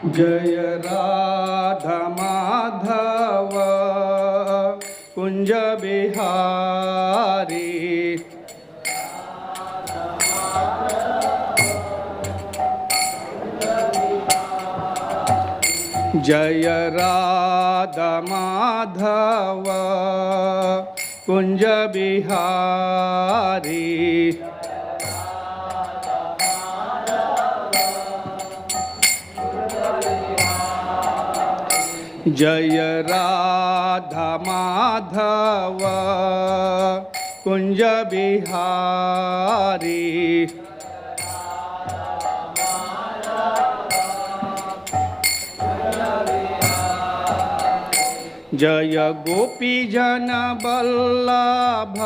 जय राधा माधव कुंज बिहारी। जय राधा माधव कुंज बिहारी। जय राधा माधव कुंज बिहारी। जय गोपी जन वल्लभ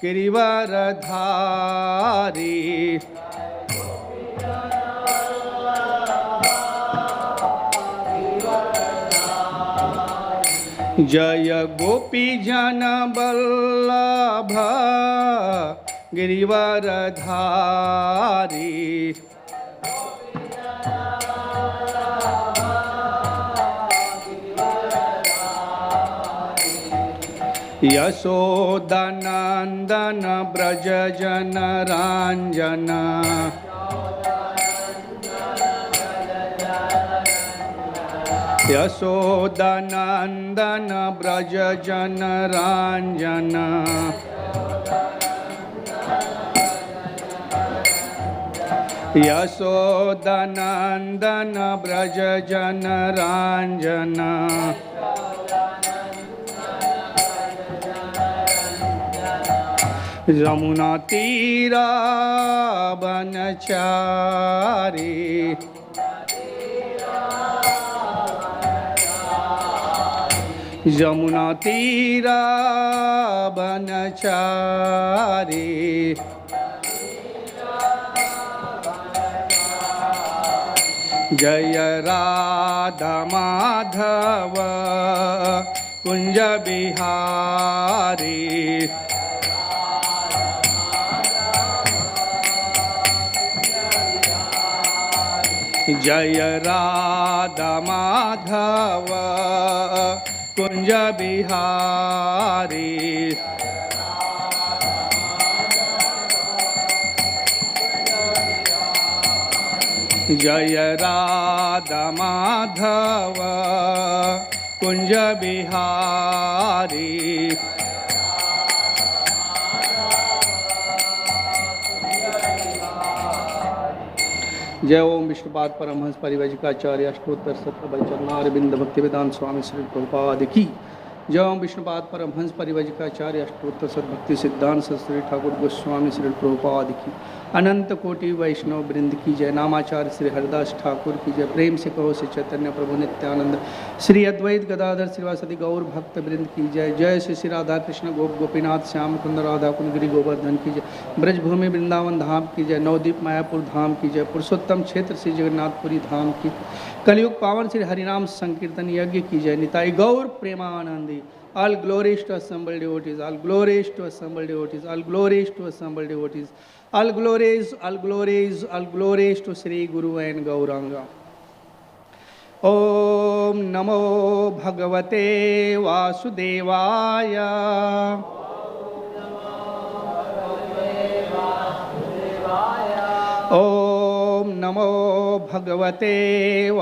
गिरिवरधारी। जय गोपी जन वल्लभ गिरिवरधारी। यशोदानंदन ब्रज जन रांजन। यशोदानंदन ब्रज जन रांजन। यशोदानंदन ब्रज जन रांजन। यमुना तीरा बनचारी। यमुना तीरा बनचारी। जय राधा माधव कुंज बिहारी। जय राधा माधव कुंज बिहारी। जय राधा माधव कुंज बिहारी। जय ओम विष्णुपाद परमहंस परिव्राजकाचार्य अष्टोत्तर शतबल चरणारविंद भक्ति वेदांत स्वामी श्री प्रभुपाद की। जय ओम विष्णुपाद परमहंस परिव्राजकाचार्य अष्टोत्तर सद्भक्ति सिद्धांत श्री ठाकुर गोस्वामी श्री प्रभुपाद की। अनंत कोटि वैष्णव वृंद की जय। नामाचार्य श्री हरिदास ठाकुर की जय। प्रेम से कहो श्री चैतन्य प्रभु नित्यानंद श्री अद्वैत गदाधर श्रीवासदि गौर भक्त वृंद की जय। जय श्री राधा कृष्ण गोपीनाथ श्याम कुंद राधा कुंद गिरि गोवर्धन की जय। ब्रजभूमि वृंदावन धाम की जय। नवदीप मायापुर धाम की जय। पुरुषोत्तम क्षेत्र श्री जगन्नाथपुरी धाम की। कलयुग पावन श्री हरिनाम संकीर्तन यज्ञ की जय। निताई गौर Premanandi. All glories to assembled devotees, all glories to assembled devotees, all glories to assembled devotees, all glories, all glories, all glories to Sri Guru and Gauranga. Om Namo Bhagavate Vasudevaya. Om Namo Bhagavate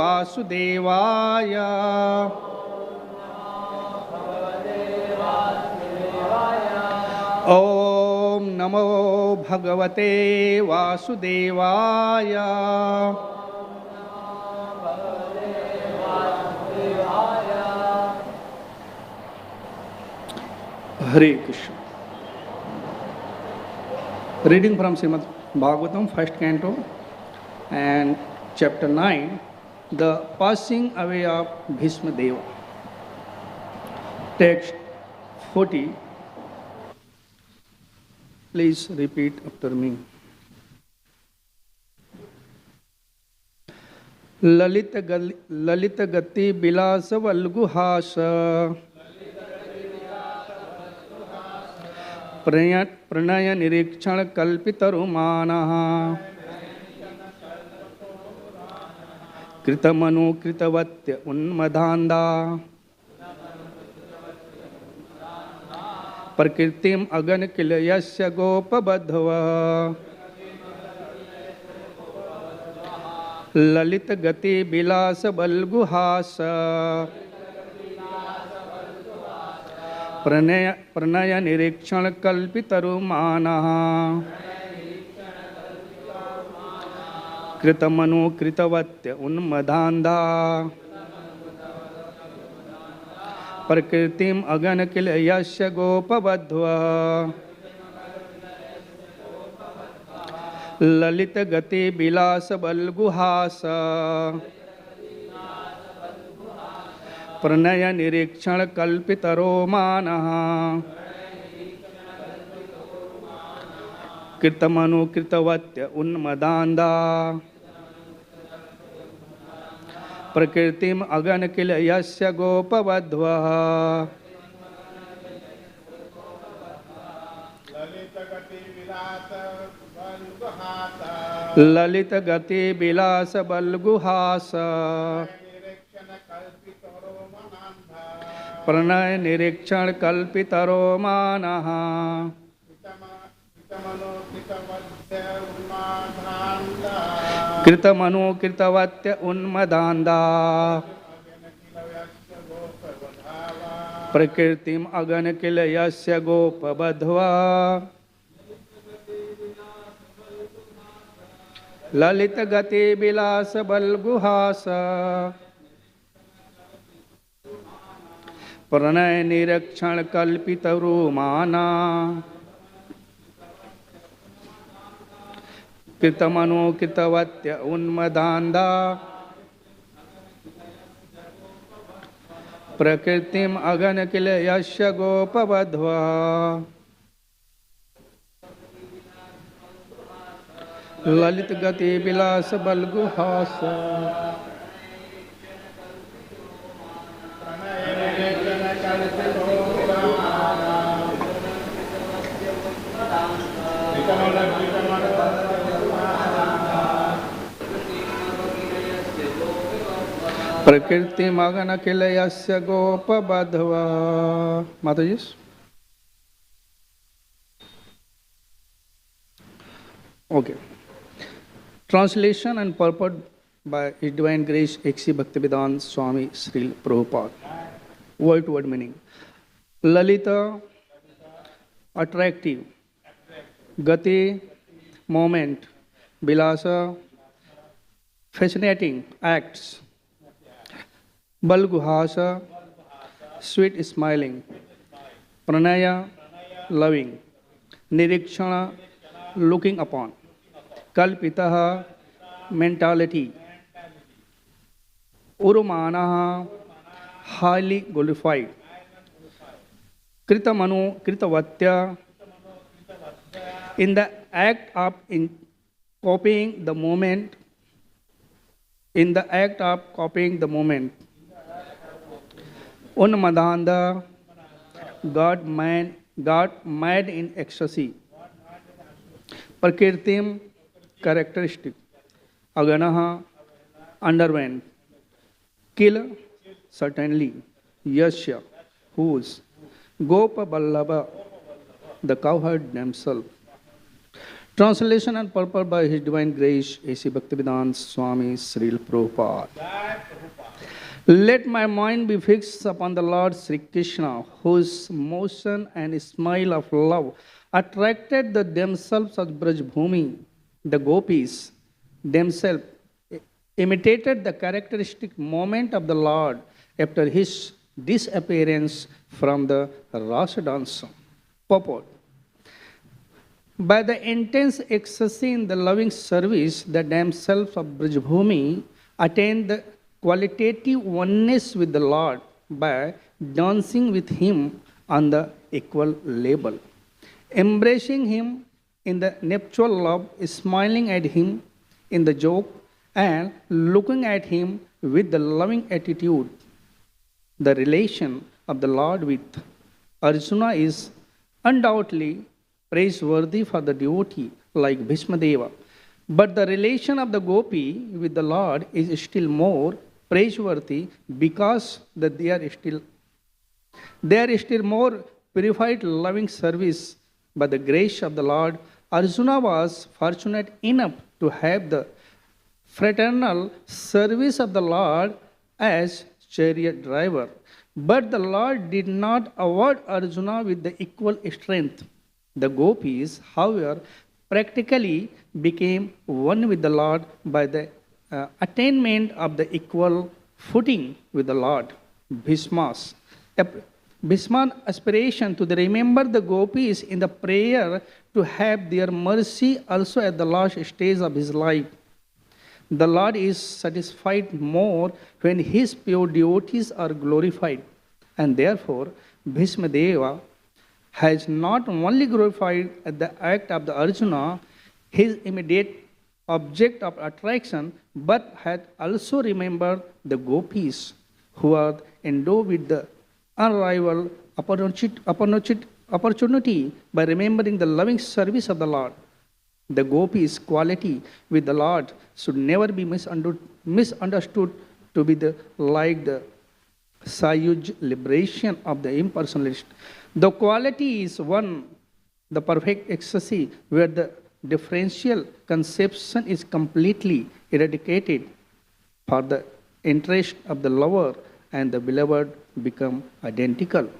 Vasudevaya. ओम नमो भगवते वासुदेवाय। Hare Krishna. Reading from Srimad Bhagavatam first canto and chapter 9, the passing away of Bhismadeva. Text 40. Please repeat after me. Lalit गति विलास वल्गुहास प्रणय निरीक्षण कल्पितरुमानः कृतमनु कृतवत्य उन्मदान्दा प्रकृतिम अगन किल यस्य गोपबद्धवः ललित गति विलास बलगुहास प्रणय निरीक्षण कल्पितरुमानः कृतमनु कृतवत्य उन्मदान्धा प्रकृतिम अगन किल यस्य गोपबद्धवः ललित गति विलास बलगुहास प्रणय निरीक्षण कल्पितरोमानः कृतमनु कृतवत्य उन्मदान्दा प्रकृतिम अगन किल यस्य गोपबद्धवः ललित गति विलास बलगुहास प्रणय निरीक्षण कल्पितरोमानः कृतमनु कृतवत्य उन्मदान्दा प्रकृतिम अगन किल यस्य गोपबद्धवः ललित गति विलास बलगुहास प्रणय निरीक्षण कल्पितरुमाना कृतमनु कृतवत्य उन्मदान्दा प्रकृतिम अगन किल यस्य गोपबद्धवः ललित गति विलास बलगुहास प्रकृति मगन किल यस्य गोपबद्धवः माताजी okay Translation and purport by His Divine Grace A.C. Bhaktivedanta Swami Srila Prabhupada. Word to word meaning. Lalita, attractive. Gati, moment. Bilasa, fascinating, acts. Balguhasa, sweet smiling. Pranaya, loving. Nirikshana, looking upon. Kalpitaha, mentality. Urumanaha, highly glorified. Kritamanu, Kritavatya, in the act of copying the moment. In the act of copying the moment. Unmadanda, God mad in ecstasy. Prakirtim, characteristic. Aganaha, underwent. Kill, certainly. Yasya, whose. Gopa Ballabha, the cowherd themselves. Translation and purport by His Divine Grace A.C. Bhaktivedanta Swami Srila Prabhupada. Let my mind be fixed upon the Lord Sri Krishna, whose motion and smile of love attracted themselves as Brajbhumi. The gopis themselves imitated the characteristic moment of the Lord after his disappearance from the Rasa dance. Purport. By the intense ecstasy in the loving service, the themselves of Brajbhumi attained the qualitative oneness with the Lord by dancing with him on the equal level, embracing him in the nuptial love, smiling at him in the joke, and looking at him with the loving attitude. The relation of the Lord with Arjuna is undoubtedly praiseworthy for the devotee like Bhismadeva, But the relation of the gopi with the Lord is still more praiseworthy because that they are still more purified loving service by the grace of the Lord. Arjuna was fortunate enough to have the fraternal service of the Lord as chariot driver. But the Lord did not award Arjuna with the equal strength. The gopis, however, practically became one with the Lord by the attainment of the equal footing with the Lord. Bhisma's Bhisman's aspiration to remember the gopis in the prayer to have their mercy also at the last stage of his life. The Lord is satisfied more when his pure devotees are glorified. And therefore, Bhismadeva has not only glorified at the act of the Arjuna, his immediate object of attraction, but had also remembered the gopis who are endowed with the unrivaled opportunity by remembering the loving service of the Lord. The gopis' quality with the Lord should never be misunderstood to be like the Sayuj liberation of the impersonalist. The quality is one, the perfect ecstasy, where the differential conception is completely eradicated for the interest of the lover and the beloved become identical.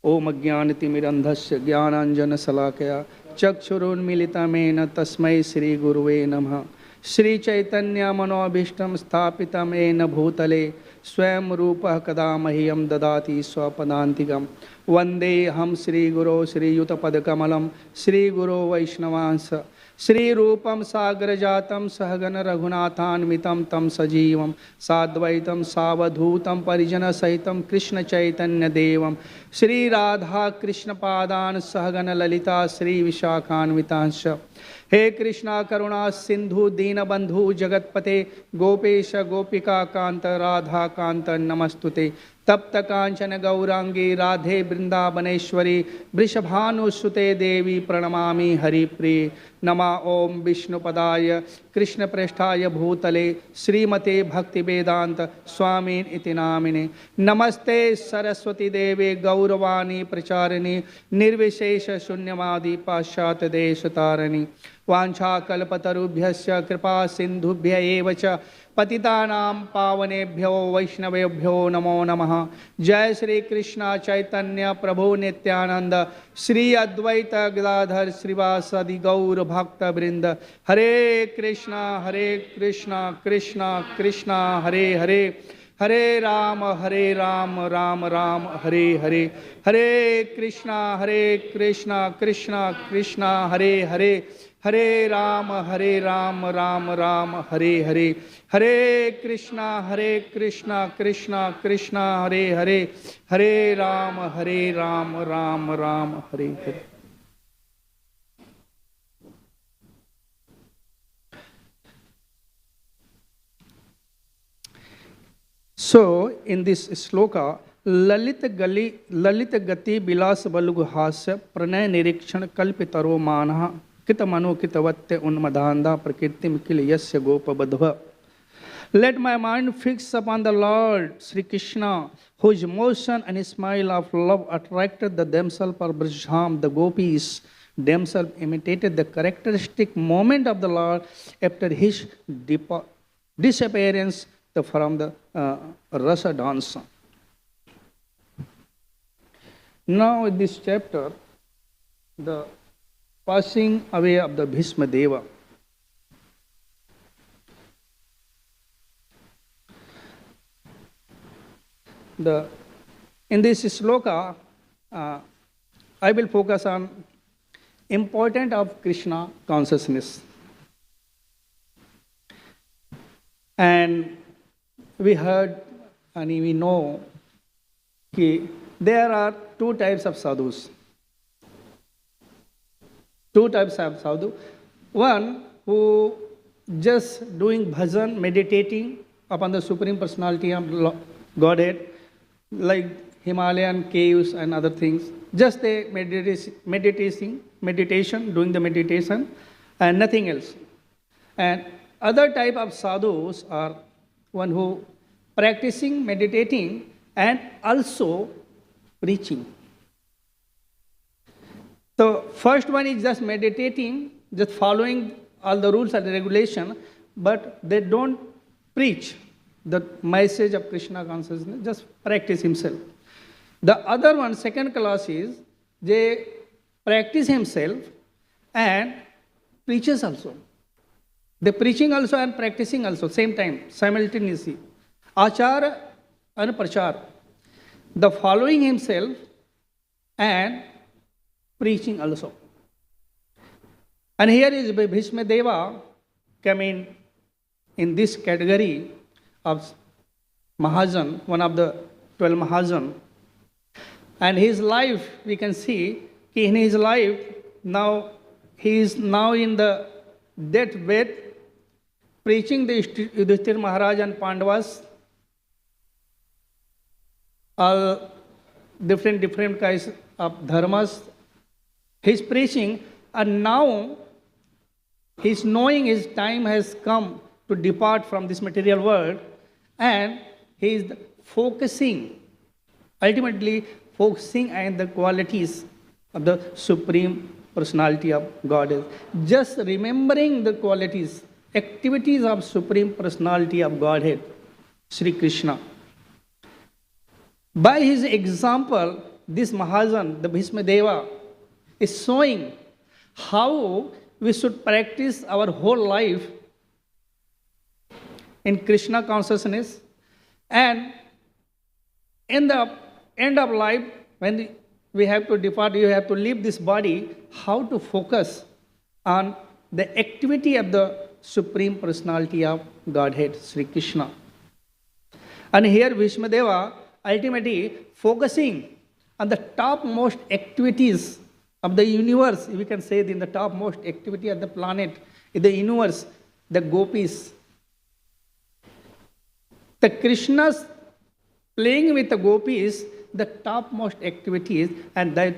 Om Ajnanatimirandhasya Jnananjana Salakaya Chakshurunmilitamena Tasmai Sri Guruve Namah Sri Chaitanya Manobhishtam Sthapitam Ena Bhutale Swam Rupa Kadamahiyam Dadati Swapadantigam Vande Ham Sri Guru Sri Yutapadakamalam Sri Guru Vaishnavansa Sri Rupam Sagrajatam Sahagana Raghunathan Mitam Tam Sajivam Sadvaitam Savadhutam Parijana Saitam Krishna Chaitanya Devam Sri Radha Krishna Padan Sahagana Lalita Sri Vishakhan Vitansha He Krishna Karuna Sindhu Dina Bandhu Jagatpate Gopesha Gopika Kanta Radha Kanta Namastute Tapta Kanchana Gaurangi Radhe Brindabaneshwari Vrishabhanu Sute Devi Pranamami Hari Pri Nama Om Vishnu Padaya Krishna Presthaya Bhutale Srimate Bhakti Vedanta Swamin Itinamine Namaste Saraswati Devi Gauravani Pracharini Nirvishesha Shunyamadi Pashat Deshatarani Vancha Kalpatarubhyasya Kripa Sindhubhya Evacha Patitanam Pavanebhyo Vaishnavebhyo Namo Namaha Jai Sri Krishna Chaitanya Prabhu Nityananda Sri Advaita Gadadhar Srivasadi Gaur Bhakta Brinda Hare Krishna Krishna Krishna Hare Hare Hare Rama Ram Ram Hare Hare Hare Krishna Krishna Krishna Hare Hare Hare Rama Ram Ram Hare Hare Hare Krishna Krishna Krishna Hare Hare Hare Rama Ram Ram Hare Hare. So, in this sloka, Lalita Gati Bilas Balugu Hasya Pranay Nirikshan Kalpitaro Manha Kitamano Kitavatte Unmadhanda Prakirtim Kiliyasya Gopa Badhva. Let my mind fix upon the Lord Sri Krishna, whose motion and smile of love attracted the damsel Parbrajham, the gopis themselves imitated the characteristic moment of the Lord after his disappearance from the rasa dance. Now in this chapter, the passing away of the Bhismadeva. In this sloka, I will focus on importance of Krishna consciousness. And we heard and we know that there are two types of sadhus. Two types of sadhu. One who just doing bhajan, meditating upon the Supreme Personality of Godhead, like Himalayan caves and other things. Just a meditation, doing the meditation and nothing else. And other type of sadhus are one who practicing, meditating, and also preaching. So first one is just meditating, just following all the rules and regulation, but they don't preach the message of Krishna consciousness, just practice himself. The other one, second class is, they practice himself and preaches also. They preaching also and practicing also, same time, simultaneously. Achara and prachar. The following himself and preaching also. And here is Bhismadeva coming in this category of Mahajan, one of the 12 Mahajan. And his life, we can see, in his life, now he is now in the deathbed, preaching the Yudhishthira Maharaj and Pandavas, all different kinds of dharmas. He's preaching, and now he's knowing his time has come to depart from this material world, and he is focusing, ultimately focusing on the qualities of the Supreme Personality of Godhead. Just remembering the qualities, activities of Supreme Personality of Godhead, Sri Krishna. By his example, this Mahajan, the Bhismadeva, is showing how we should practice our whole life in Krishna consciousness, and in the end of life, when we have to depart, you have to leave this body, how to focus on the activity of the Supreme Personality of Godhead, Sri Krishna. And here Bhismadeva ultimately focusing on the topmost activities of the universe. We can say in the topmost activity of the planet, in the universe, the gopis. The Krishna's playing with the gopis, the topmost activities, and that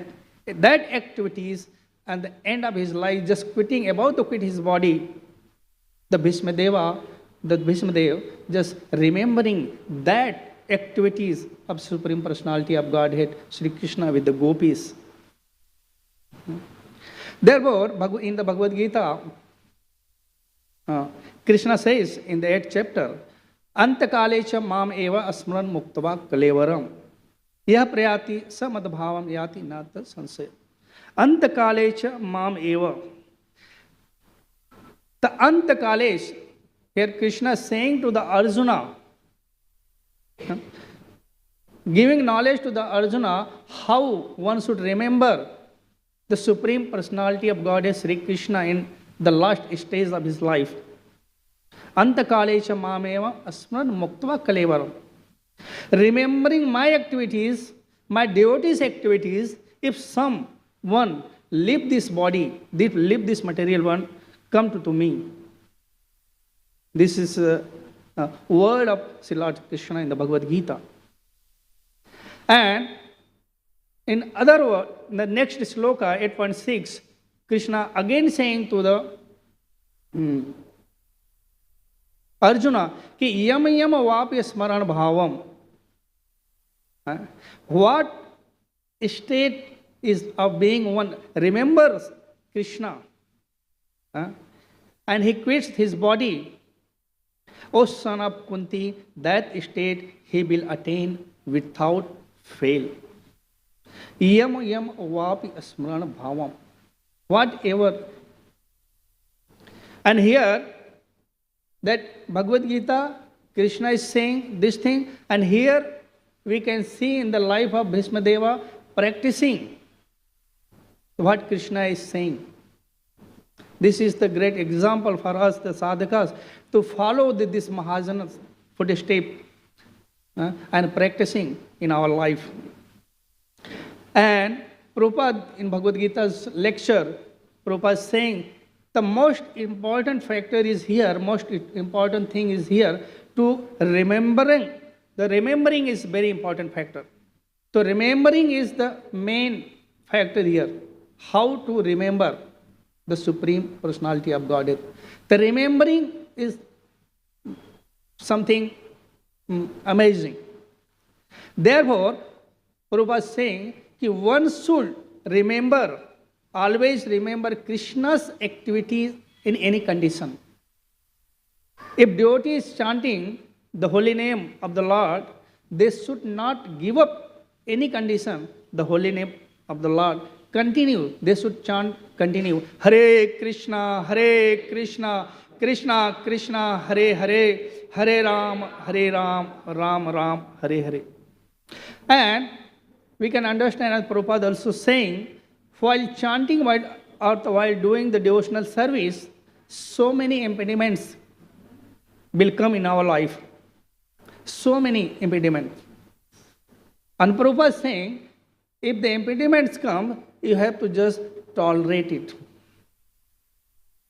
activities, and the end of his life, just about to quit his body, the Bhismadeva, just remembering that activities of Supreme Personality of Godhead, Sri Krishna with the gopis. Therefore, in the Bhagavad Gita, Krishna says in the 8th chapter, Antakalecha mam eva asmran muktava kalevaram. Yah prayati samadbhavam yati nata sansaya. Antakalecha mam eva. The Antakalesh, here Krishna is saying to the Arjuna, giving knowledge to the Arjuna how one should remember the Supreme Personality of Godhead Sri Krishna in the last stage of his life. Antakalecha mameva asman muktva kalevaram. Remembering my activities, my devotees' activities, if someone leave this body, leave this material one, come to me. This is a word of Sri Lord Krishna in the Bhagavad Gita. And in other words, in the next sloka, 8.6, Krishna again saying to the Arjuna, ki yam yam vapi smaran bhavam. What state is of being one remembers Krishna, and he quits his body. O son of Kunti, that state he will attain without fail. Yam yam vapi smaran bhavam. Whatever. And here, that Bhagavad Gita, Krishna is saying this thing, and here we can see in the life of Bhismadeva practicing what Krishna is saying. This is the great example for us, the sadhakas, to follow this Mahajana's footstep and practicing in our life. And Prabhupada in Bhagavad Gita's lecture, Prabhupada is saying the most important factor is here, most important thing is here to remembering. The remembering is very important factor. So remembering is the main factor here. How to remember. the Supreme Personality of Godhead. The remembering is something amazing. Therefore, Prabhupada is saying that one should remember, always remember Krishna's activities in any condition. If devotee is chanting the holy name of the Lord, they should not give up any condition the holy name of the Lord. Continue. They should chant, continue. Hare Krishna, Krishna Krishna, Hare Hare, Hare Ram, Ram Ram, Hare Hare. And we can understand as Prabhupada also saying, while chanting or while doing the devotional service, so many impediments will come in our life. So many impediments. And Prabhupada is saying, if the impediments come, you have to just tolerate it.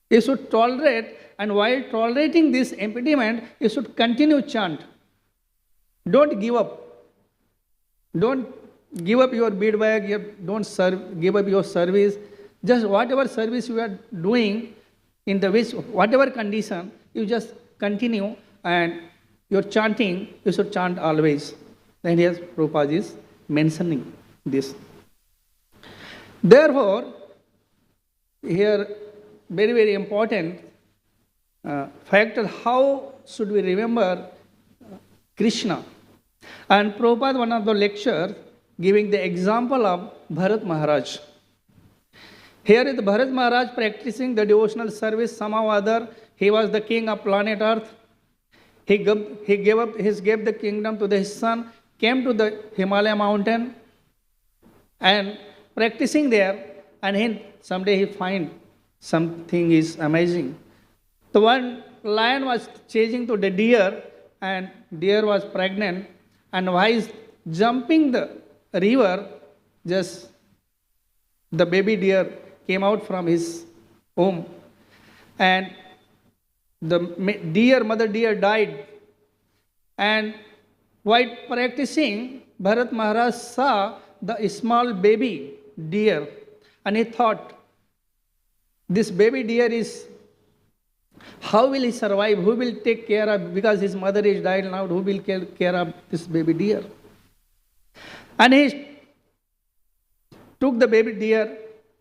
You should tolerate, and while tolerating this impediment, you should continue chant. Don't give up. Don't give up your bead bag, don't give up your service. Just whatever service you are doing, in the which, whatever condition, you just continue, and your chanting, you should chant always. And here Prabhupada is mentioning this. Therefore, here very, very important factor, how should we remember Krishna? And Prabhupada, one of the lectures, giving the example of Bharat Maharaja. Here is Bharat Maharaja practicing the devotional service somehow or other. He was the king of planet Earth. He gave the kingdom to his son, came to the Himalaya mountain, and practicing there, and someday he find something is amazing. The one lion was chasing to the deer, and deer was pregnant, and while jumping the river, just the baby deer came out from his womb, and the mother deer died. And while practicing, Bharat Maharaj saw the small baby deer, and he thought, this baby deer is, how will he survive? Who will take care of, because his mother is died now, who will take care of this baby deer? And he took the baby deer,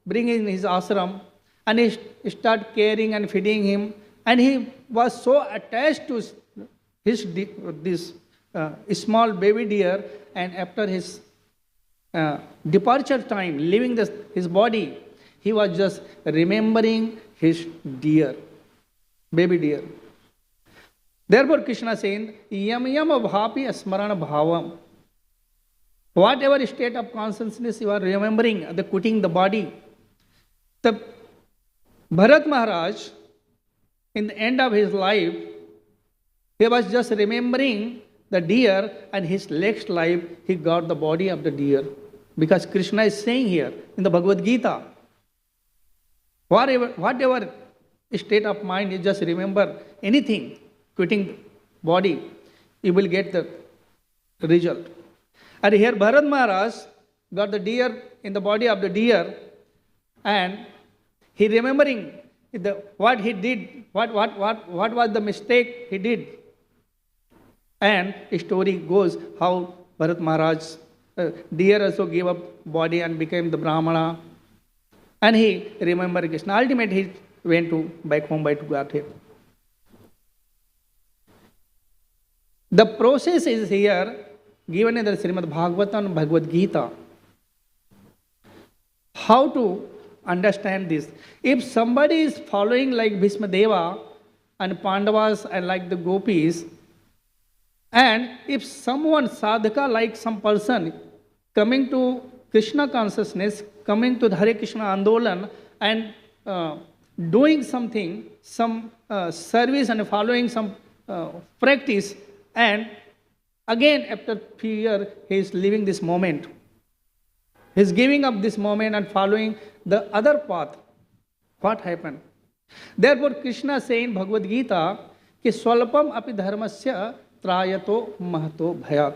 bring in his ashram, and he started caring and feeding him. And he was so attached to this small baby deer, and after his departure time, leaving his body, he was just remembering his deer, baby deer. Therefore, Krishna saying, yam yam bhapi asmarana bhavam. Whatever state of consciousness you are remembering, the quitting the body. The Bharat Maharaj, in the end of his life, he was just remembering the deer, and his next life, he got the body of the deer. Because Krishna is saying here in the Bhagavad Gita, whatever state of mind, you just remember anything, quitting body, you will get the result. And here Bharat Maharaj got the deer in the body of the deer, and he remembering what he did, what was the mistake he did. And the story goes how Bharat Maharaj, deer also gave up body and became the Brahmana. And he remembered Krishna. Ultimately, he went back home to Godhead. The process is here given in the Srimad Bhagavatam and Bhagavad Gita. How to understand this? If somebody is following like Bhismadeva and Pandavas and like the gopis, and if someone sadhaka like some person coming to Krishna consciousness, coming to the Hare Krishna Andolan, and doing something, some service and following some practice, and again after few years he is leaving this moment. He is giving up this moment and following the other path. What happened? Therefore Krishna saying in Bhagavad Gita, कि स्वल्पम अपि धर्मस्य त्रायतो Mahato भयात.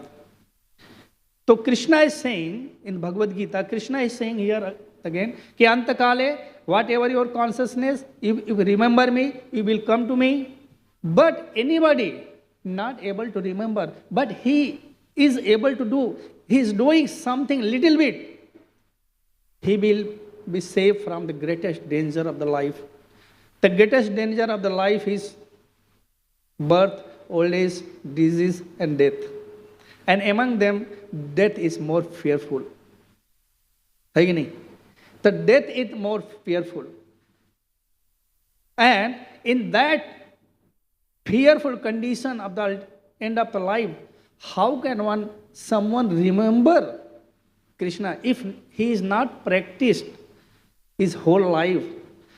So Krishna is saying in Bhagavad Gita, Krishna is saying here again. Ki antakale, whatever your consciousness, if you remember me, you will come to me. But anybody not able to remember, but he is able to do, he is doing something little bit, he will be saved from the greatest danger of the life. The greatest danger of the life is birth, old age, disease, and death. And among them, death is more fearful. The death is more fearful. And in that fearful condition of the end of the life, how can someone remember Krishna if he is not practiced his whole life?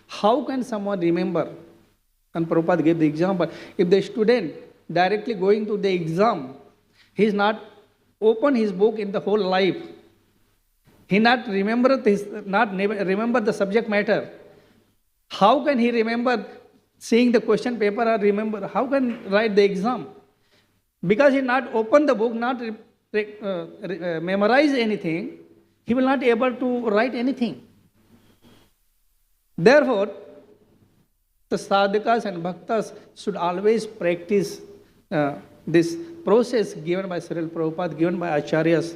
How can someone remember? And Prabhupada gave the example. If the student directly going to the exam, he is not open his book in the whole life, he not remember the subject matter, how can he remember seeing the question paper or remember, how can write the exam? Because he not open the book, not memorize anything, he will not able to write anything. Therefore, the sadhakas and bhaktas should always practice this process given by Srila Prabhupada, given by Acharyas,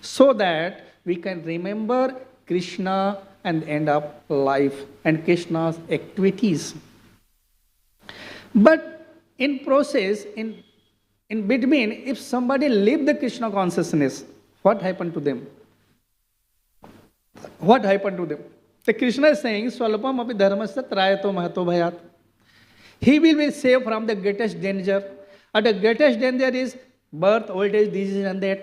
so that we can remember Krishna and the end of life and Krishna's activities. But in process, in between, if somebody leave the Krishna consciousness, what happened to them? What happened to them? The Krishna is saying, Swalpam api dharmasya trayato mahato bhayat. He will be saved from the greatest danger. And the greatest danger is birth, old age, disease, and death.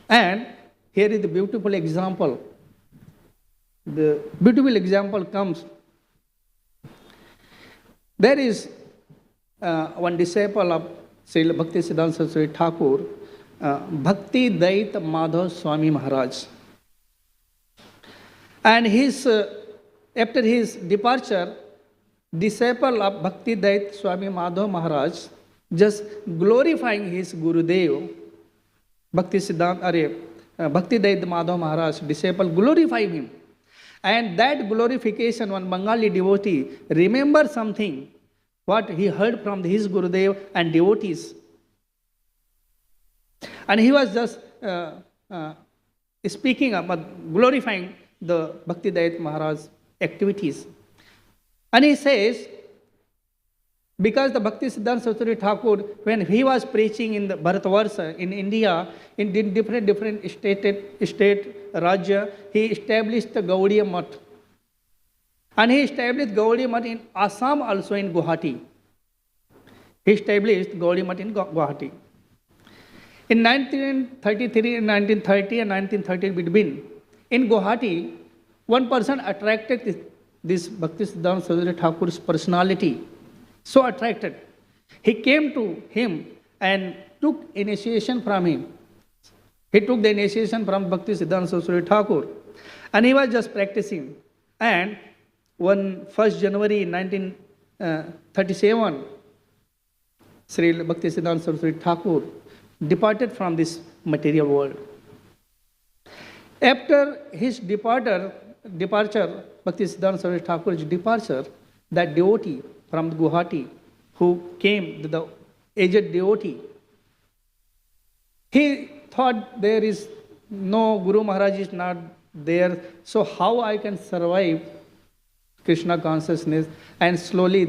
And here is the beautiful example. The beautiful example comes. There is one disciple of Srila Bhakti Siddhanta Saraswati Thakur, Bhakti Dait Madhav Swami Maharaj. And after his departure, disciple of Bhakti Dait Swami Madhav Maharaj, just glorifying his Gurudev, Bhakti Dait Madhav Maharaj, disciple, glorifying him. And that glorification, one Bengali devotee, remember something, what he heard from his Gurudev and devotees. And he was just speaking about glorifying the Bhakti Dait Maharaj's activities. And he says, because the Bhakti Siddhanta Saraswati Thakur, when he was preaching in the Bharatvarsha, in India, in different state, Rajya, he established the Gaudiya Math. And he established Gaudiya Math in Assam, also in Guwahati. He established Gaudiya Math in Guwahati. In 1933, in 1930 and 1930 between, in Guwahati, one person attracted this Bhakti Siddhanta Saraswati Thakur's personality. So attracted. He came to him and took initiation from him. He took the initiation from Bhakti Siddhanta Saraswati Thakur. And he was just practicing. And on 1st January 1937, Sri Bhakti Siddhanta Saraswati Thakur departed from this material world. After his departure, Bhakti Siddhanta Saraswati Thakur's departure, that devotee from Guwahati who came, the aged devotee, he thought there is no Guru Maharaj is not there, so how I can survive Krishna consciousness? And slowly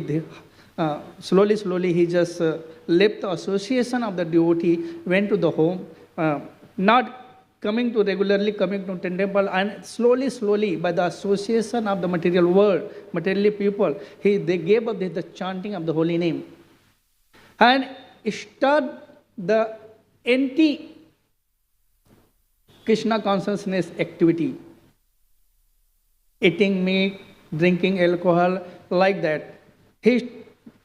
he just left the association of the devotee, went to the home, not regularly coming to temple, and slowly by the association of the material world, material people, they gave up the chanting of the holy name and start the anti-Krishna consciousness activity, eating meat, drinking alcohol, like that. He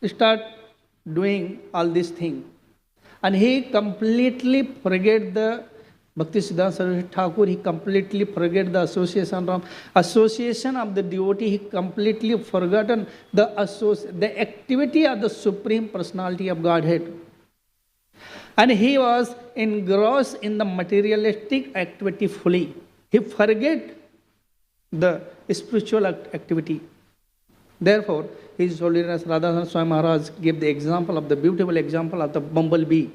start doing all these things, and he completely forget the Bhakti Siddhanta Saraswati Thakur. He completely forget the association of the devotee. He completely forgotten the activity of the Supreme Personality of Godhead. And he was engrossed in the materialistic activity fully. He forget the spiritual activity. Therefore, His Holiness Radha Swami Maharaj gave the example of the beautiful example of the bumblebee.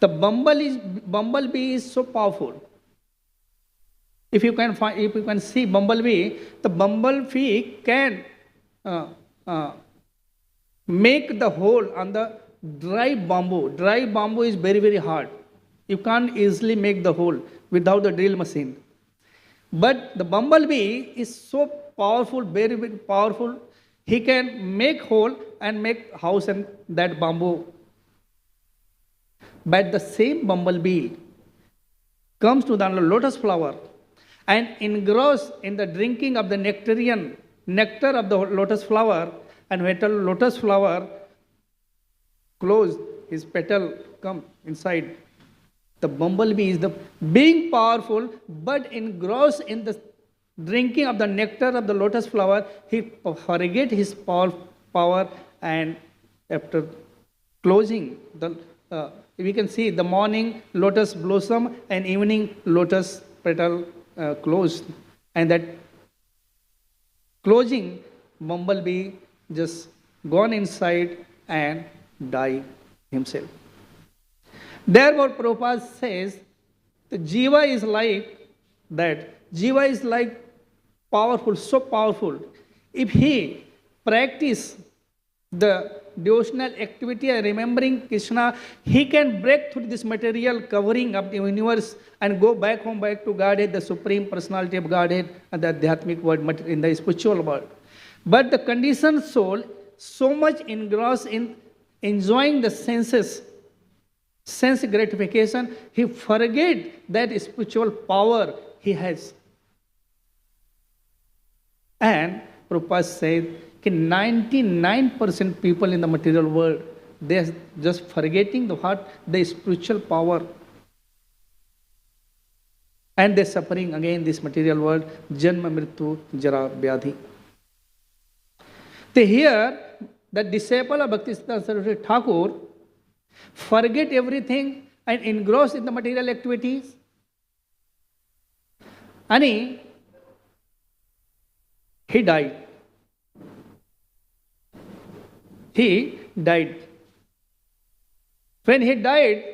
The bumblebee is so powerful. If you can see bumblebee, the bumblebee can make the hole on the dry bamboo. Dry bamboo is very, very hard. You can't easily make the hole without the drill machine. But the bumblebee is so powerful, very, very powerful. He can make hole and make house in that bamboo. But the same bumblebee comes to the lotus flower and engrossed in the drinking of the nectar of the lotus flower, and when the lotus flower closed, his petal come inside. The bumblebee is the being powerful, but engrossed in the drinking of the nectar of the lotus flower, he forget his power, and after closing the we can see the morning lotus blossom and evening lotus petal closed, and that closing bumblebee just gone inside and died himself. Therefore, Prabhupada says the Jiva is like that. Jiva is like powerful, so powerful. If he practice the devotional activity and remembering Krishna, he can break through this material covering of the universe and go back home, back to Godhead, the Supreme Personality of Godhead, and the Adhyatmic world, in the spiritual world. But the conditioned soul, so much engrossed in enjoying the senses, sense gratification, he forget that spiritual power he has. And Prabhupada said, 99% people in the material world, they are just forgetting the spiritual power. And they are suffering again this material world, Janma Mrityu Jara Vyadhi. They hear the disciple of Bhaktisiddhanta Saraswati Thakur forget everything and engross in the material activities. And he died. He died. When he died,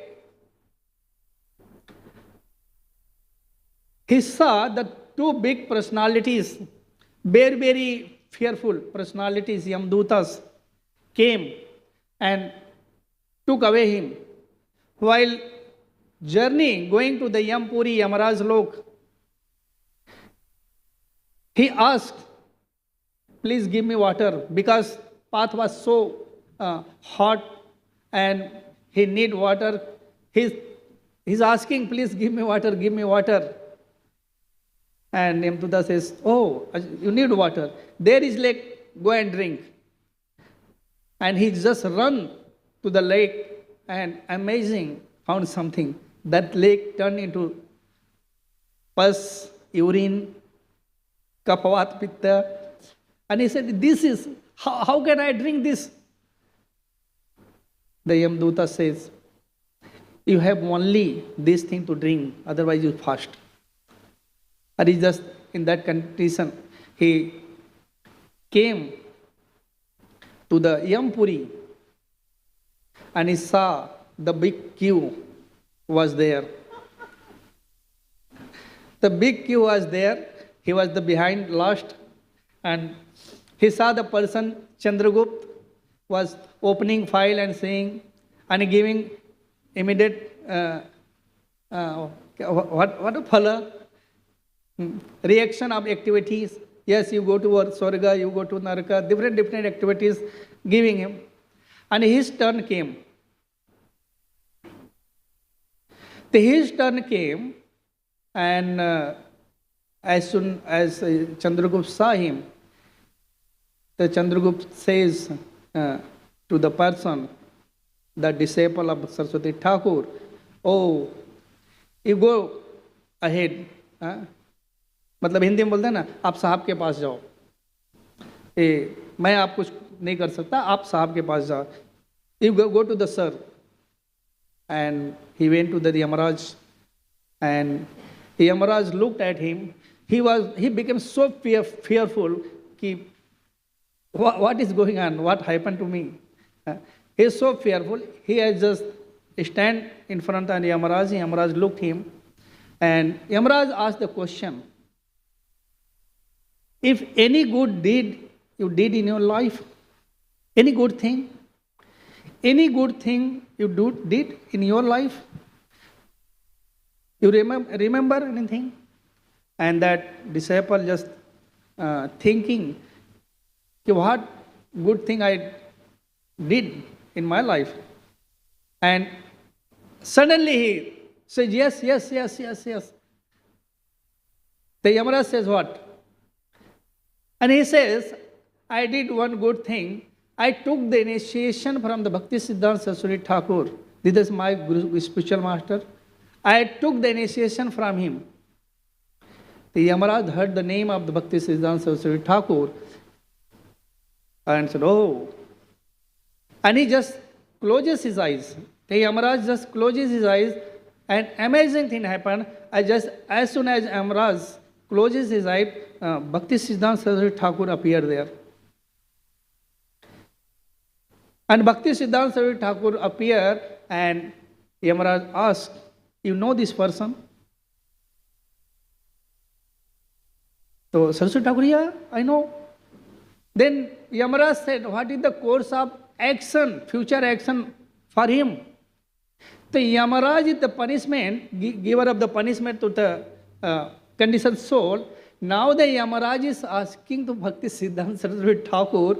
he saw the two big personalities, very, very fearful personalities, Yamdutas, came and took away him. While journeying, going to the Yampuri, Yamaraj Lok, he asked, please give me water, because path was so hot and he need water. He's asking, please give me water, give me water. And Yamduta says, oh, you need water. There is lake, go and drink. And he just run to the lake and amazing, found something. That lake turned into pus, urine, kapavat pitta. And he said, this is, how can I drink this? The Yamduta says, you have only this thing to drink, otherwise you fast. And he just, in that condition, he came to the Yampuri and he saw the big queue was there. The big queue was there. He was the behind last, and he saw the person, Chandragupta, was opening file and saying, and giving immediate, what a phala, reaction of activities. Yes, you go to Swarga, you go to Naraka, different activities giving him. And his turn came. His turn came, and as soon as Chandragupta saw him, the Chandragupta says to the person, the disciple of Saraswati Thakur, oh, you go ahead. मतलब हिंदी में बोलते हैं ना, आप साहब के पास जाओ, मैं आप कुछ नहीं कर सकता, आप साहब के पास जाओ. You go to the sir. and he went to the Yamaraj, and Yamaraj looked at him. He became so fearful. Ki, what is going on? What happened to me? He is so fearful. He has just stand in front of Yamaraj. Yamaraj looked him, and Yamaraj asked the question: if any good deed you did in your life, any good thing you did in your life, you remember anything? And that disciple just thinking, what good thing I did in my life. And suddenly he says, yes. The Yamaraj says, what? And he says, I did one good thing. I took the initiation from the Bhakti Siddhanta Saraswati Thakur. This is my Guru, spiritual master. I took the initiation from him. The Yamaraj heard the name of the Bhakti Siddhanta Saraswati Thakur and said, oh. And he just closes his eyes. The Yamaraj just closes his eyes, and amazing thing happened. As soon as Yamaraj closes his eyes, Bhakti Siddhanta Saraswati Thakur appeared there. And Bhakti Siddhanta Saraswati Thakur appeared, and Yamaraj asked, you know this person? So Saraswati Thakur, yeah, I know. Then Yamaraj said, what is the course of action, future action for him? The Yamaraj is the punishment, giver of the punishment to the conditioned soul. Now the Yamaraj is asking to Bhakti Siddhanta Saraswati Thakur,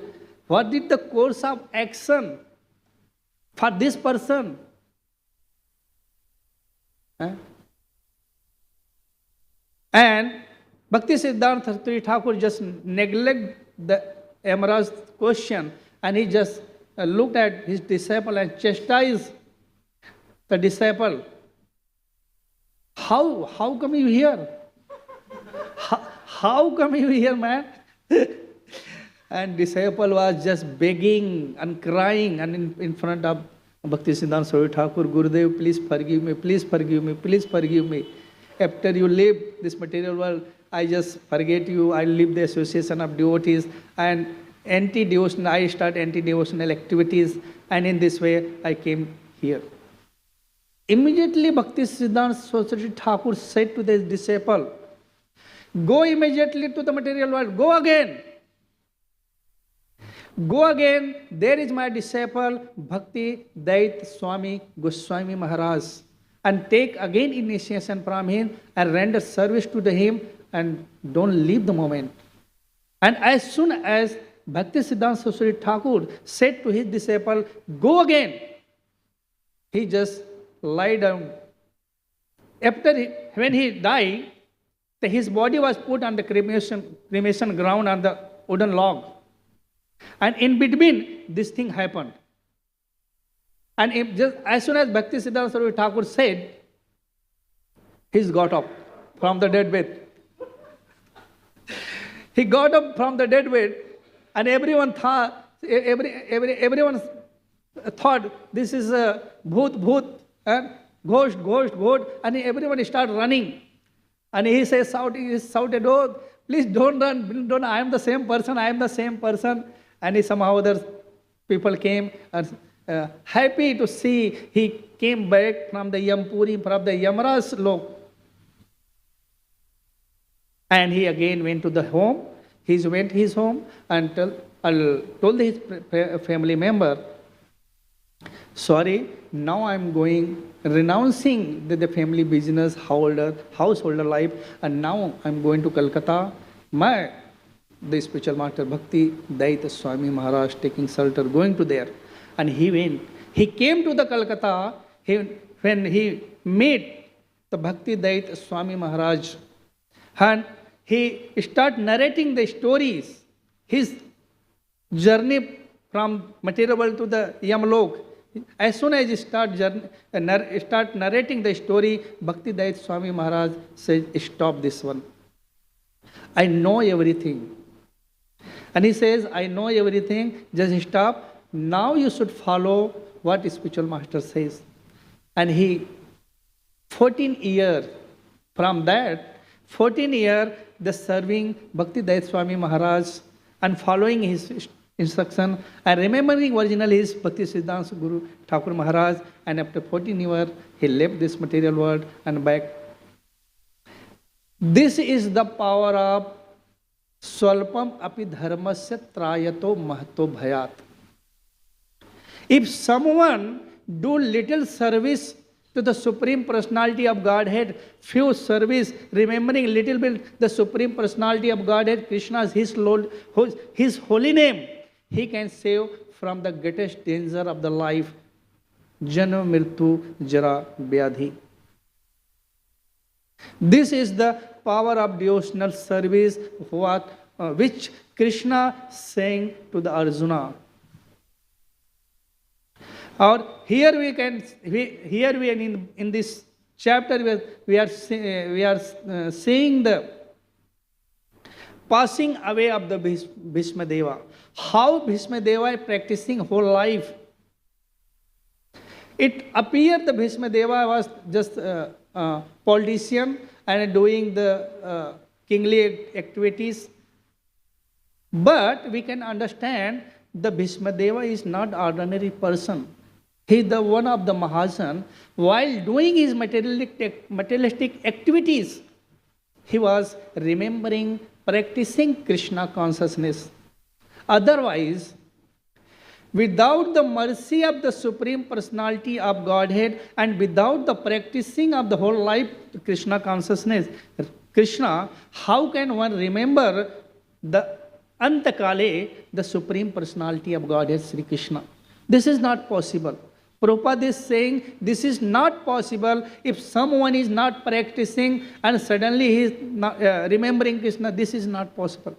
what is the course of action for this person? And Bhakti Siddhanta Saraswati Thakur just neglect the Yamaraj's question, and he just looked at his disciple and chastised the disciple. How come you here? How come you here, man? And disciple was just begging and crying, and in front of Bhakti Siddhanta Saraswati Thakur, Gurudev, please forgive me, please forgive me, please forgive me. After you leave this material world, I just forget you, I leave the association of devotees, and I start anti-devotional activities, and in this way I came here. Immediately Bhakti Siddhanta Saraswati Thakur said to the disciple, go immediately to the material world, go again. Go again, there is my disciple Bhakti Dait Swami Goswami Maharaj, and take again initiation from him and render service to him, and don't leave the moment. And as soon as Bhakti Siddhanta Saraswati Thakur said to his disciple, go again, he just lie down. When he died, his body was put on the cremation ground on the wooden log. And in between, this thing happened. And as soon as Bhakti Siddhanta Saraswati Thakur said, he got up from the deathbed. He got up from the deathbed, and everyone thought this is a bhoot, and ghost, and everyone started running. And he shouted, oh, please don't run, I am the same person. And somehow other people came and happy to see he came back from the Yampuri, from the Yamaraj lok. And he again went to the home. He went his home and told his family member, sorry, now I am renouncing the family business, householder life, and now I am going to Calcutta. The spiritual master Bhakti Dait Swami Maharaj taking shelter, going to there. And he went. He came to the Calcutta when he met the Bhakti Dait Swami Maharaj. And he started narrating the stories, his journey from material world to the Yamlok. As soon as he start narrating the story, Bhakti Dait Swami Maharaj said, stop this one. I know everything. And he says, I know everything, just stop. Now you should follow what spiritual master says. And he, 14 years, from that, 14 years, the serving Bhakti Dayat Swami Maharaj and following his instruction and remembering original his Bhakti Siddhanta Guru Thakur Maharaj, and after 14 years, he left this material world and back. This is the power of Swalpam api dharmasya trayato mahato bhayat. If someone do little service to the Supreme Personality of Godhead, few service, remembering little bit the Supreme Personality of Godhead, Krishna is his Lord, his holy name, he can save from the greatest danger of the life, Janma Mrityu Jara Vyadhi. This is the power of devotional service, which Krishna saying to the Arjuna. Or here we can, in this chapter we are seeing the passing away of the Bhismadeva. How Bhismadeva is practicing whole life. It appeared the Bhismadeva was just a politician and doing the kingly activities. But we can understand the Bhismadeva is not ordinary person. He is the one of the Mahajan. While doing his materialistic activities, he was remembering, practicing Krishna consciousness. Otherwise, without the mercy of the Supreme Personality of Godhead and without the practicing of the whole life Krishna consciousness, Krishna, how can one remember the Antakale, the Supreme Personality of Godhead, Sri Krishna? This is not possible. Prabhupada is saying this is not possible if someone is not practicing and suddenly he is not, remembering Krishna. This is not possible.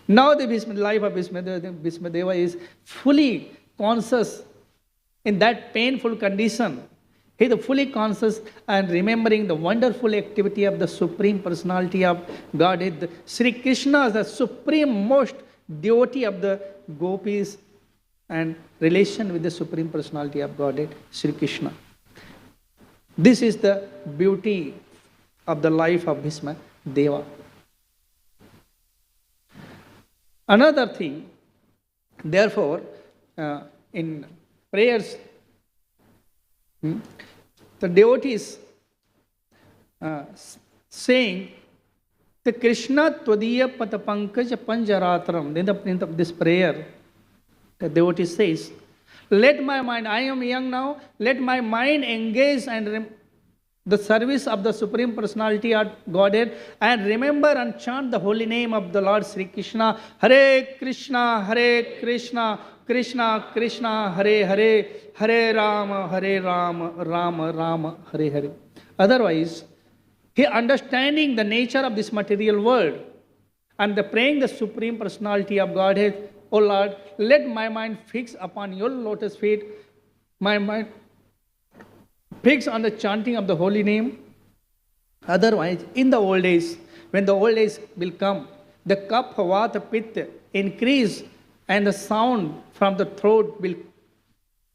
Now the life of Bhismadeva is fully conscious in that painful condition. He is fully conscious and remembering the wonderful activity of the Supreme Personality of Godhead. Sri Krishna is the supreme most devotee of the gopis and relation with the Supreme Personality of Godhead, Sri Krishna. This is the beauty of the life of Bhismadeva. Another thing, therefore, in prayers, the devotees saying, the Krishna Tvadiya Patapankaj Panjaratram, in this prayer, the devotee says, let my mind, I am young now, let my mind engage and the service of the Supreme Personality of Godhead and remember and chant the holy name of the Lord Sri Krishna. Hare Krishna, Krishna Krishna, Hare Hare, Hare Rama, Rama Rama, Hare Hare. Otherwise, he understanding the nature of this material world and the praying the Supreme Personality of Godhead, O Lord, let my mind fix upon your lotus feet, my mind fix on the chanting of the holy name. Otherwise, in the old days, when the old days will come, the kapha, vata, pitta increase and the sound from the throat will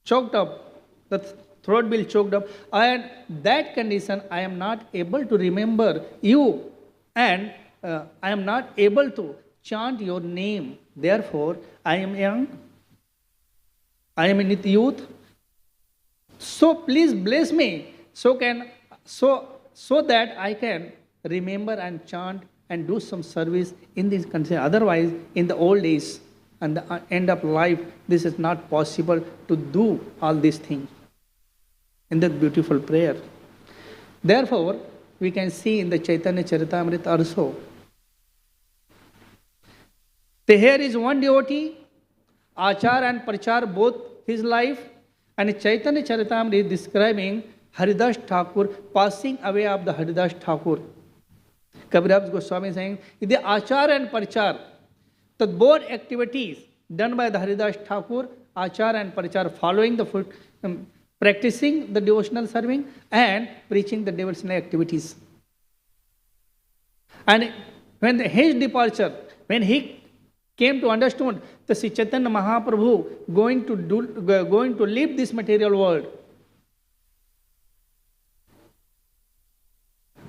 choked up. The throat will choked up. And that condition, I am not able to remember you and I am not able to chant your name. Therefore, I am young. I am in youth. So please bless me so that I can remember and chant and do some service in this country. Otherwise, in the old days and the end of life, this is not possible to do all these things in that beautiful prayer. Therefore, we can see in the Chaitanya Charitamrita also. So here is one devotee, Achar and Prachar, both his life, and Chaitanya Charitamrita is describing Haridas Thakur, passing away of the Haridas Thakur. Kabirabs Goswami is saying, the Achar and Prachar, the both activities done by the Haridas Thakur, Achar and Prachar, following the foot, practicing the devotional serving and preaching the devotional activities. And when his departure, when he came to understand the Sri Chaitanya Mahaprabhu going to leave this material world.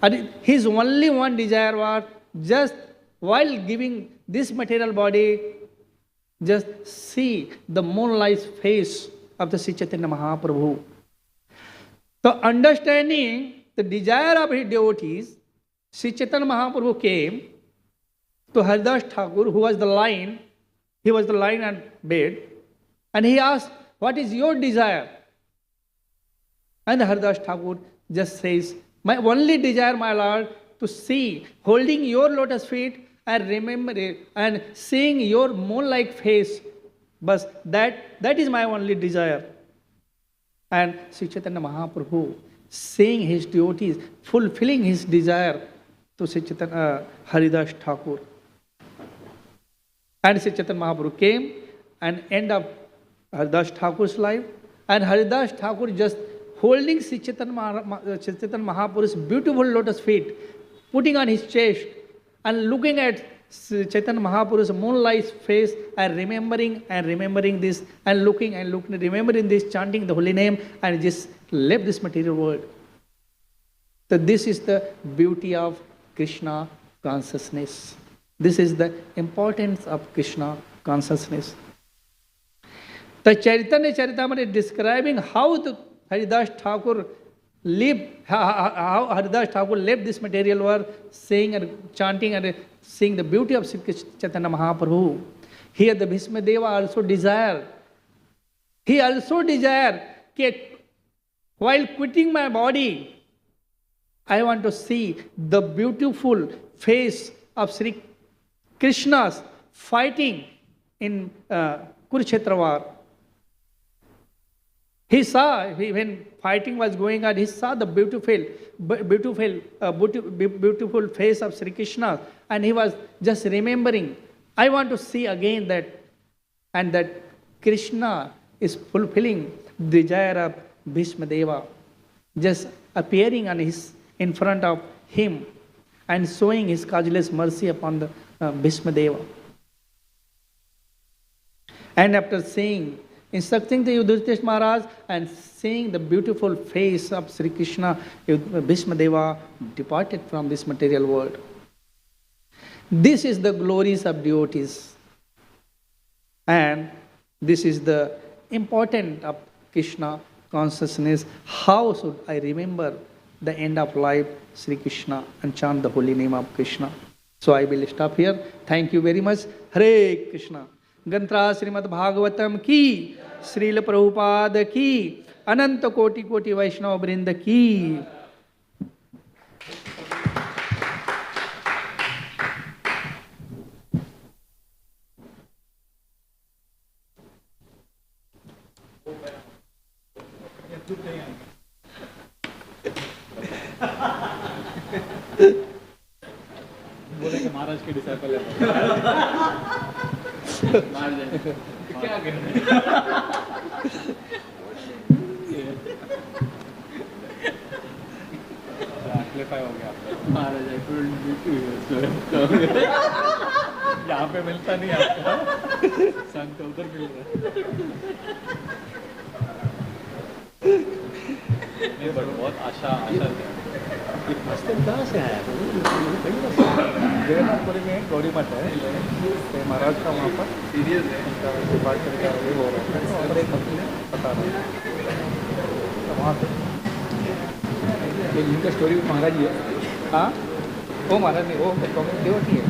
And his only one desire was just while giving this material body, just see the moonlight face of the Sri Chaitanya Mahaprabhu. So understanding the desire of his devotees, Sri Chaitanya Mahaprabhu came to Haridas Thakur, who was the lion. He was the lion on bed. And he asked, what is your desire? And Haridas Thakur just says, my only desire, my Lord, to see, holding your lotus feet and remember it, and seeing your moon-like face. But that is my only desire. And Sri Chaitanya Mahaprabhu, seeing his devotees, fulfilling his desire to Sri Chaitanya Haridas Thakur. And Sri Chaitanya Mahaprabhu came and end of Haridas Thakur's life. And Haridas Thakur just holding Sri Chaitanya Mahaprabhu's beautiful lotus feet, putting on his chest and looking at Sri Chaitanya Mahaprabhu's moonlight face and remembering this and looking, remembering this, chanting the holy name, and just left this material world. So this is the beauty of Krishna consciousness. This is the importance of Krishna consciousness. The Chaitanya Charitamrita is describing how the Haridas Thakur lived, how Haridas Thakur left this material world, saying and chanting and seeing the beauty of Sri Chaitanya Mahaprabhu. Here the Bhismadeva also desired. He also desired that while quitting my body, I want to see the beautiful face of Sri Krishna's fighting in Kurukshetra war. He saw, when fighting was going on, he saw the beautiful face of Sri Krishna, and he was just remembering, I want to see again that, and that Krishna is fulfilling the desire of Bhismadeva, just appearing in front of him and showing his causeless mercy upon the Bhismadeva. And after seeing, instructing the Yudhishthira Maharaj and seeing the beautiful face of Sri Krishna, Bhismadeva departed from this material world. This is the glories of devotees. And this is the importance of Krishna consciousness. How should I remember the end of life, Sri Krishna, and chant the holy name of Krishna? So I will stop here. Thank you very much. Hare Krishna. Gantra Srimad Bhagavatam ki, Srila Prabhupada ki, Ananta Koti Koti Vaishnava Vrinda ki. बोले कि महाराज के disciple है मार जाए क्या करें amplify हो गया महाराज यहाँ पे मिलता नहीं आपको संत उधर मिल रहा नहीं बट बहुत आशा कहाँ से आया जगन्नाथपुरी में गौरी मठ है तो महाराज का वहाँ पर सीरियस है उनका डिपार्टमेंट का ये हो रहा है और एक मछली पता रहा तो वहाँ पे ये जिनका स्टोरी महाराज ही है। हाँ वो महाराज नहीं, वो देवटी है।